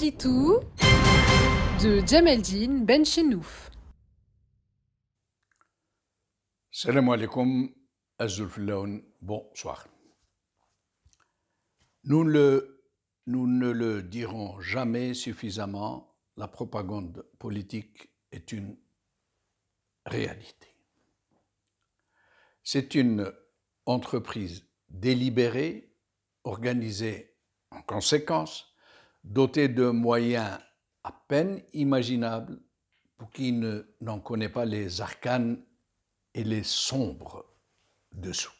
Guitou de Djemeldine Benchenouf. Salam alaikum, Azulfilaoun, bonsoir. Nous ne le dirons jamais suffisamment, la propagande politique est une réalité. C'est une entreprise délibérée, organisée en conséquence, dotée de moyens à peine imaginables pour qui n'en connaît pas les arcanes et les sombres dessous.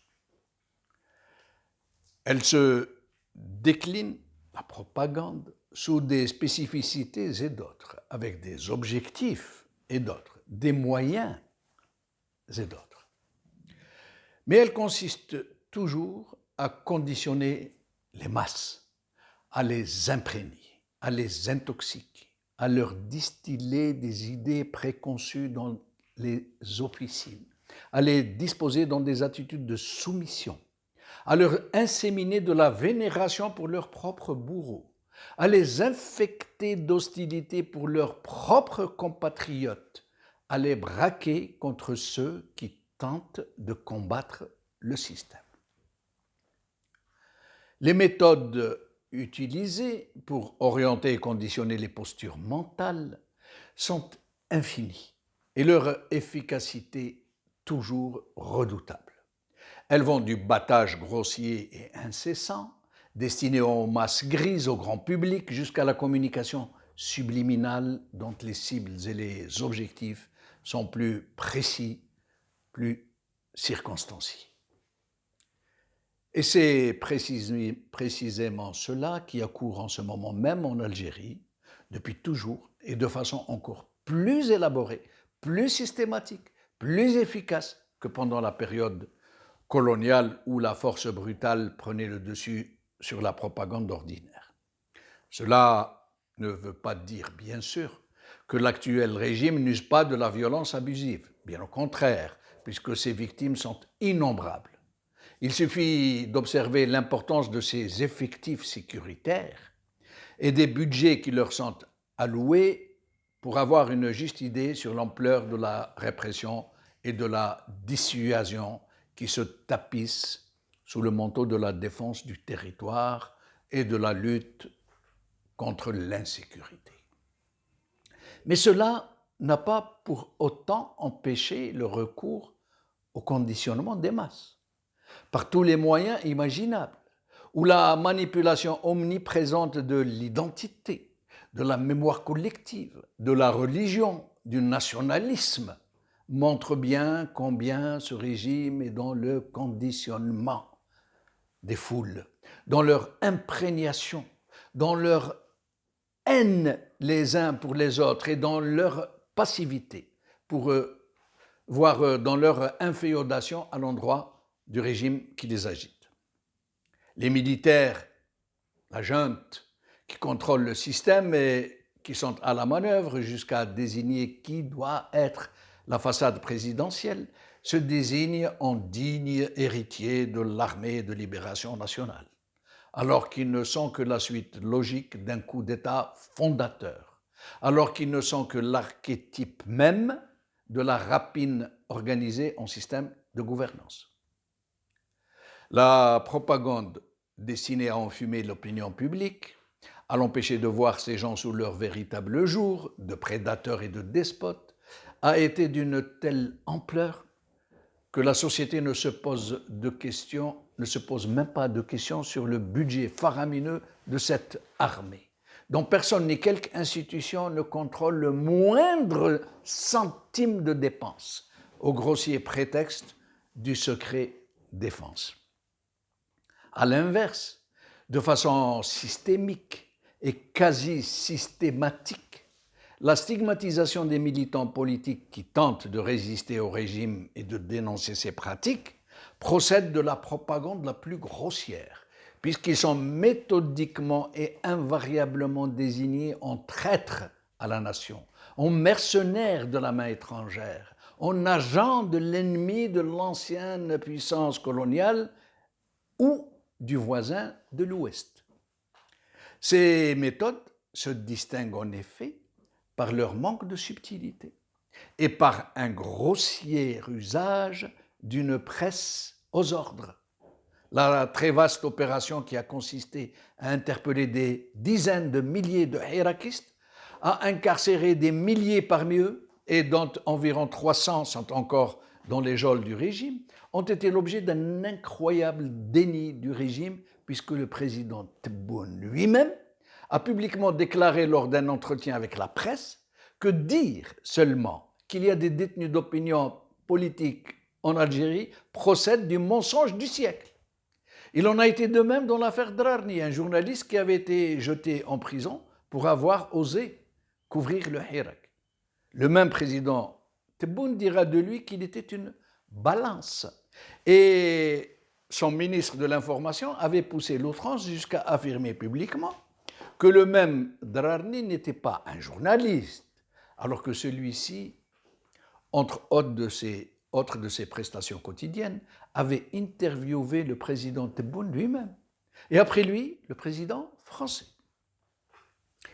Elle se décline, la propagande, sous des spécificités et d'autres, avec des objectifs et d'autres, des moyens et d'autres. Mais elle consiste toujours à conditionner les masses, à les imprégner, à les intoxiquer, à leur distiller des idées préconçues dans les officines, à les disposer dans des attitudes de soumission, à leur inséminer de la vénération pour leurs propres bourreaux, à les infecter d'hostilité pour leurs propres compatriotes, à les braquer contre ceux qui tentent de combattre le système. Les méthodes utilisées pour orienter et conditionner les postures mentales sont infinies et leur efficacité toujours redoutable. Elles vont du battage grossier et incessant, destiné aux masses grises, au grand public, jusqu'à la communication subliminale dont les cibles et les objectifs sont plus précis, plus circonstanciés. Et c'est précisément cela qui accourt en ce moment même en Algérie, depuis toujours, et de façon encore plus élaborée, plus systématique, plus efficace que pendant la période coloniale où la force brutale prenait le dessus sur la propagande ordinaire. Cela ne veut pas dire, bien sûr, que l'actuel régime n'use pas de la violence abusive, bien au contraire, puisque ses victimes sont innombrables. Il suffit d'observer l'importance de ces effectifs sécuritaires et des budgets qui leur sont alloués pour avoir une juste idée sur l'ampleur de la répression et de la dissuasion qui se tapissent sous le manteau de la défense du territoire et de la lutte contre l'insécurité. Mais cela n'a pas pour autant empêché le recours au conditionnement des masses, par tous les moyens imaginables, ou la manipulation omniprésente de l'identité, de la mémoire collective, de la religion, du nationalisme, montre bien combien ce régime est dans le conditionnement des foules, dans leur imprégnation, dans leur haine les uns pour les autres et dans leur passivité, voire dans leur inféodation à l'endroit du régime qui les agite. Les militaires, la junte, qui contrôlent le système et qui sont à la manœuvre jusqu'à désigner qui doit être la façade présidentielle, se désignent en dignes héritiers de l'armée de libération nationale, alors qu'ils ne sont que la suite logique d'un coup d'État fondateur, alors qu'ils ne sont que l'archétype même de la rapine organisée en système de gouvernance. La propagande destinée à enfumer l'opinion publique, à l'empêcher de voir ces gens sous leur véritable jour, de prédateurs et de despotes, a été d'une telle ampleur que la société ne se pose même pas de questions sur le budget faramineux de cette armée, dont personne ni quelque institution ne contrôle le moindre centime de dépense, au grossier prétexte du secret défense. À l'inverse, de façon systémique et quasi systématique, la stigmatisation des militants politiques qui tentent de résister au régime et de dénoncer ses pratiques procède de la propagande la plus grossière, puisqu'ils sont méthodiquement et invariablement désignés en traîtres à la nation, en mercenaires de la main étrangère, en agents de l'ennemi de l'ancienne puissance coloniale ou du voisin de l'Ouest. Ces méthodes se distinguent en effet par leur manque de subtilité et par un grossier usage d'une presse aux ordres. La très vaste opération qui a consisté à interpeller des dizaines de milliers de hirakistes, à incarcérer des milliers parmi eux, et dont environ 300 sont encore dans les geôles du régime, ont été l'objet d'un incroyable déni du régime, puisque le président Tebboune lui-même a publiquement déclaré lors d'un entretien avec la presse que dire seulement qu'il y a des détenus d'opinion politique en Algérie procède du mensonge du siècle. Il en a été de même dans l'affaire Drarni, un journaliste qui avait été jeté en prison pour avoir osé couvrir le Hirak. Le même président Tebboune dira de lui qu'il était une balance. Et son ministre de l'Information avait poussé l'outrance jusqu'à affirmer publiquement que le même Drarni n'était pas un journaliste, alors que celui-ci, entre autres de ses prestations quotidiennes, avait interviewé le président Tebboune lui-même. Et après lui, le président français.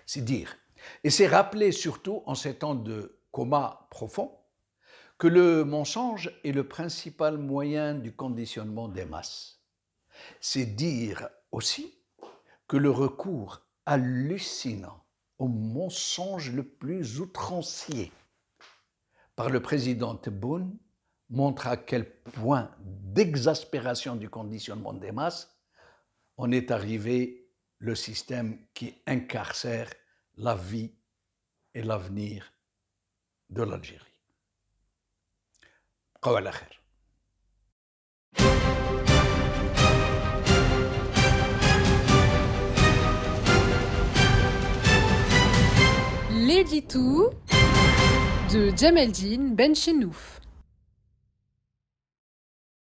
C'est dire. Et c'est rappeler surtout, en ces temps de coma profond, que le mensonge est le principal moyen du conditionnement des masses. C'est dire aussi que le recours hallucinant au mensonge le plus outrancier par le président Tebboune montre à quel point d'exaspération du conditionnement des masses en est arrivé le système qui incarcère la vie et l'avenir de l'Algérie. قوال آخر. L'édito de Djemeldine Benchenouf.